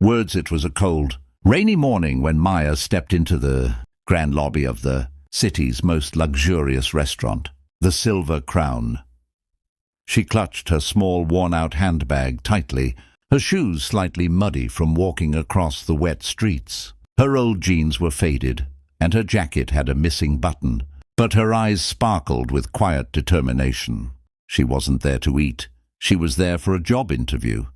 Words. It was a cold, rainy morning when Maya stepped into the grand lobby of the city's most luxurious restaurant, the Silver Crown. She clutched her small, worn-out handbag tightly, her shoes slightly muddy from walking across the wet streets. Her old jeans were faded, and her jacket had a missing button, but her eyes sparkled with quiet determination. She wasn't there to eat. She was there for a job interview.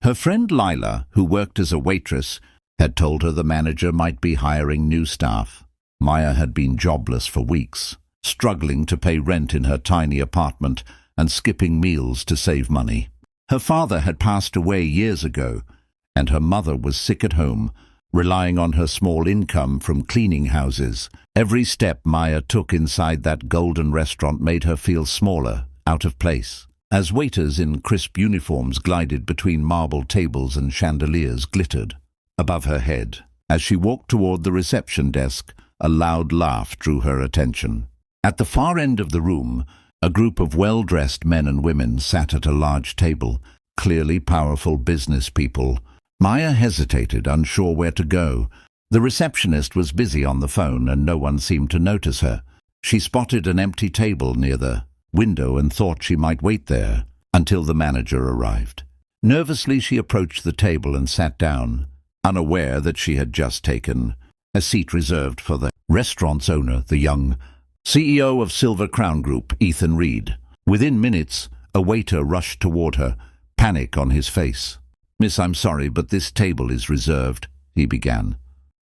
Her friend Lila, who worked as a waitress, had told her the manager might be hiring new staff. Maya had been jobless for weeks, struggling to pay rent in her tiny apartment and skipping meals to save money. Her father had passed away years ago, and her mother was sick at home, relying on her small income from cleaning houses. Every step Maya took inside that golden restaurant made her feel smaller, out of place. As waiters in crisp uniforms glided between marble tables and chandeliers glittered above her head. As she walked toward the reception desk, a loud laugh drew her attention. At the far end of the room, a group of well-dressed men and women sat at a large table, clearly powerful business people. Maya hesitated, unsure where to go. The receptionist was busy on the phone, and no one seemed to notice her. She spotted an empty table near the window and thought she might wait there until the manager arrived. Nervously, she approached the table and sat down, unaware that she had just taken a seat reserved for the restaurant's owner, the young CEO of Silver Crown Group, Ethan Reed. Within minutes, a waiter rushed toward her, panic on his face. "Miss, I'm sorry, but this table is reserved," he began.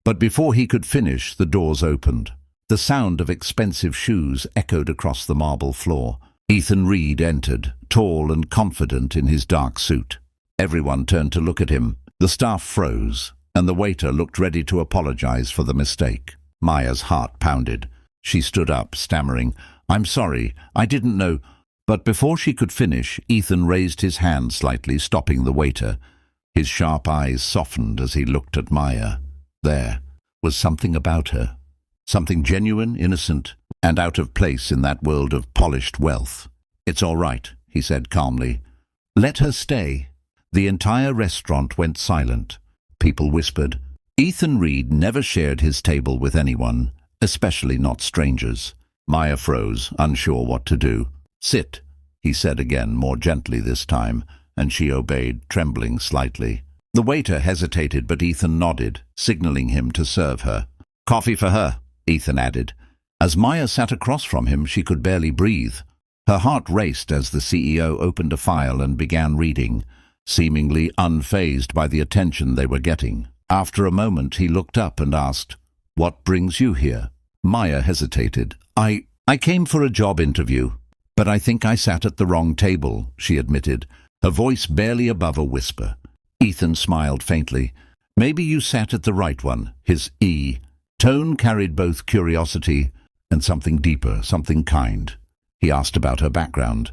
But before he could finish, the doors opened. The sound of expensive shoes echoed across the marble floor. Ethan Reed entered, tall and confident in his dark suit. Everyone turned to look at him. The staff froze, and the waiter looked ready to apologize for the mistake. Maya's heart pounded. She stood up, stammering, "I'm sorry, I didn't know." But before she could finish, Ethan raised his hand slightly, stopping the waiter. His sharp eyes softened as he looked at Maya. There was something about her, something genuine, innocent, and out of place in that world of polished wealth. "It's all right," he said calmly. "Let her stay." The entire restaurant went silent. People whispered. Ethan Reed never shared his table with anyone, especially not strangers. Maya froze, unsure what to do. "Sit," he said again, more gently this time, and she obeyed, trembling slightly. The waiter hesitated, but Ethan nodded, signaling him to serve her. "Coffee for her," Ethan added. As Maya sat across from him, she could barely breathe. Her heart raced as the CEO opened a file and began reading, seemingly unfazed by the attention they were getting. After a moment, he looked up and asked, "What brings you here?" Maya hesitated. I came for a job interview, but I think I sat at the wrong table," she admitted, her voice barely above a whisper. Ethan smiled faintly. "Maybe you sat at the right one." His tone carried both curiosity and something deeper, something kind. He asked about her background,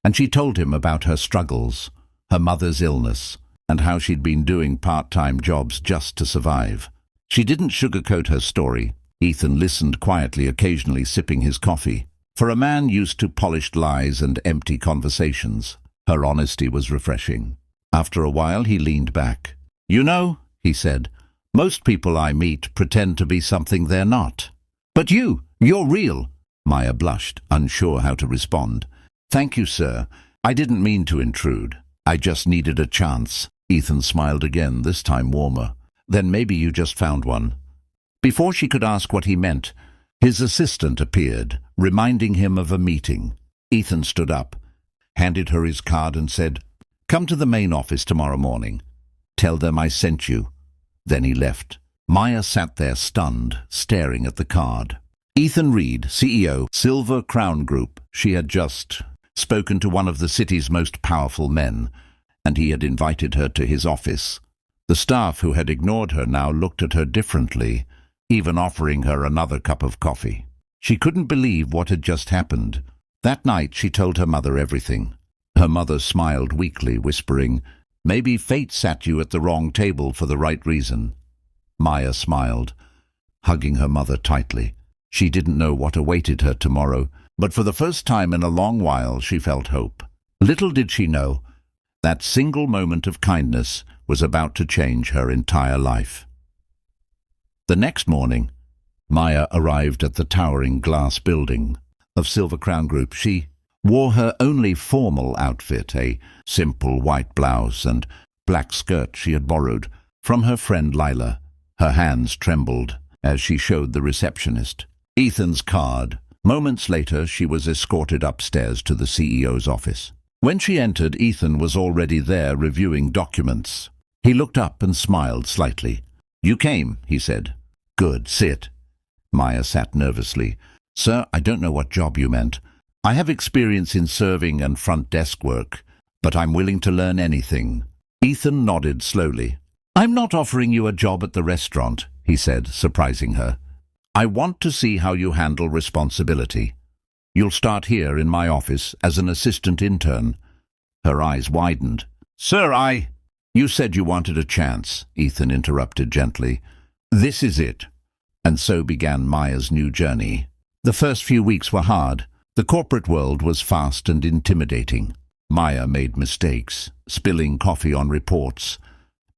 and she told him about her struggles, her mother's illness, and how she'd been doing part-time jobs just to survive. She didn't sugarcoat her story. Ethan listened quietly, occasionally sipping his coffee. For a man used to polished lies and empty conversations, her honesty was refreshing. After a while, he leaned back. "You know," he said, "most people I meet pretend to be something they're not. But you're real." Maya blushed, unsure how to respond. "Thank you, sir. I didn't mean to intrude. I just needed a chance." Ethan smiled again, this time warmer. "Then maybe you just found one." Before she could ask what he meant, his assistant appeared, reminding him of a meeting. Ethan stood up, handed her his card and said, "Come to the main office tomorrow morning. Tell them I sent you." Then he left. Maya sat there stunned, staring at the card. Ethan Reed, CEO, Silver Crown Group. She had just spoken to one of the city's most powerful men, and he had invited her to his office. The staff who had ignored her now looked at her differently, even offering her another cup of coffee. She couldn't believe what had just happened. That night she told her mother everything. Her mother smiled weakly, whispering, "Maybe fate sat you at the wrong table for the right reason." Maya smiled, hugging her mother tightly. She didn't know what awaited her tomorrow, but for the first time in a long while she felt hope. Little did she know, that single moment of kindness was about to change her entire life. The next morning, Maya arrived at the towering glass building of Silver Crown Group. She wore her only formal outfit, a simple white blouse and black skirt she had borrowed from her friend Lila. Her hands trembled as she showed the receptionist Ethan's card. Moments later, she was escorted upstairs to the CEO's office. When she entered, Ethan was already there reviewing documents. He looked up and smiled slightly. "You came," he said. "Good, sit." Maya sat nervously. "Sir, I don't know what job you meant. I have experience in serving and front desk work, but I'm willing to learn anything." Ethan nodded slowly. "I'm not offering you a job at the restaurant," he said, surprising her. "I want to see how you handle responsibility. You'll start here in my office as an assistant intern." Her eyes widened. "Sir, You said you wanted a chance," Ethan interrupted gently. "This is it." And so began Maya's new journey. The first few weeks were hard. The corporate world was fast and intimidating. Maya made mistakes, spilling coffee on reports,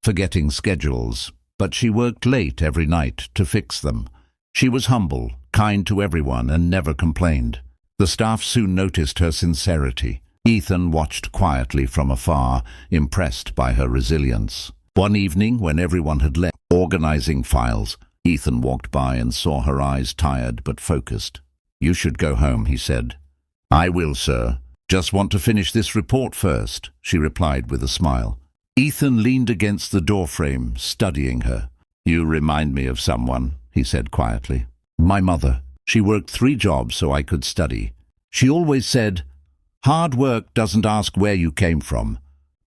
forgetting schedules, but she worked late every night to fix them. She was humble, kind to everyone, and never complained. The staff soon noticed her sincerity. Ethan watched quietly from afar, impressed by her resilience. One evening, when everyone had left organizing files, Ethan walked by and saw her eyes tired but focused. "You should go home," he said. "I will, sir. Just want to finish this report first," she replied with a smile. Ethan leaned against the doorframe, studying her. "You remind me of someone," he said quietly. "My mother. She worked 3 jobs so I could study. She always said, 'Hard work doesn't ask where you came from,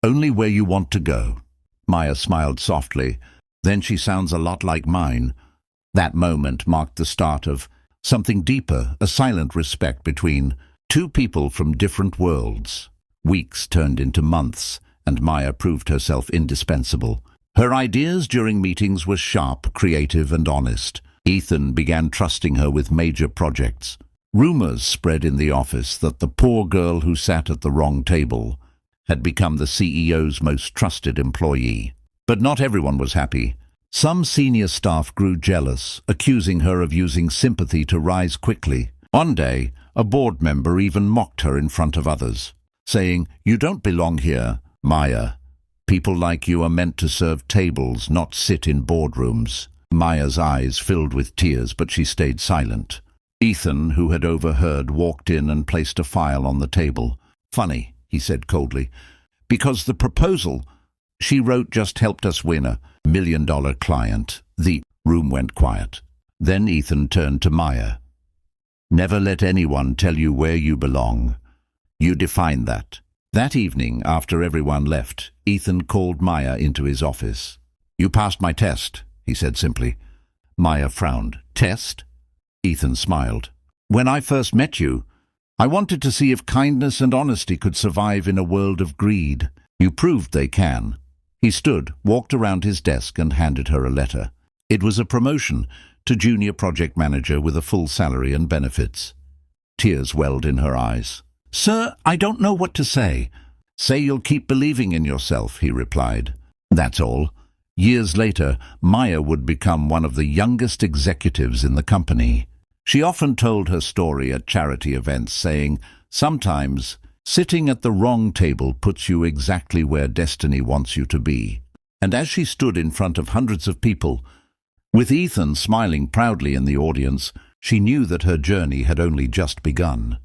only where you want to go.'" Maya smiled softly. "Then she sounds a lot like mine." That moment marked the start of something deeper, a silent respect between two people from different worlds. Weeks turned into months, and Maya proved herself indispensable. Her ideas during meetings were sharp, creative, and honest. Ethan began trusting her with major projects. Rumors spread in the office that the poor girl who sat at the wrong table had become the CEO's most trusted employee. But not everyone was happy. Some senior staff grew jealous, accusing her of using sympathy to rise quickly. One day, a board member even mocked her in front of others, saying, "You don't belong here, Maya. People like you are meant to serve tables, not sit in boardrooms." Maya's eyes filled with tears, but she stayed silent. Ethan, who had overheard, walked in and placed a file on the table. "Funny," he said coldly, "because the proposal she wrote just helped us win a $1 million client." The room went quiet. Then Ethan turned to Maya. "Never let anyone tell you where you belong. You define that." That evening, after everyone left, Ethan called Maya into his office. "You passed my test," he said simply. Maya frowned. "Test?" Ethan smiled. "When I first met you, I wanted to see if kindness and honesty could survive in a world of greed. You proved they can." He stood, walked around his desk, and handed her a letter. It was a promotion to junior project manager with a full salary and benefits. Tears welled in her eyes. "Sir, I don't know what to say." "Say you'll keep believing in yourself," he replied. That's all. Years later, Maya would become one of the youngest executives in the company. She often told her story at charity events, saying, "Sometimes sitting at the wrong table puts you exactly where destiny wants you to be." And as she stood in front of hundreds of people, with Ethan smiling proudly in the audience, she knew that her journey had only just begun.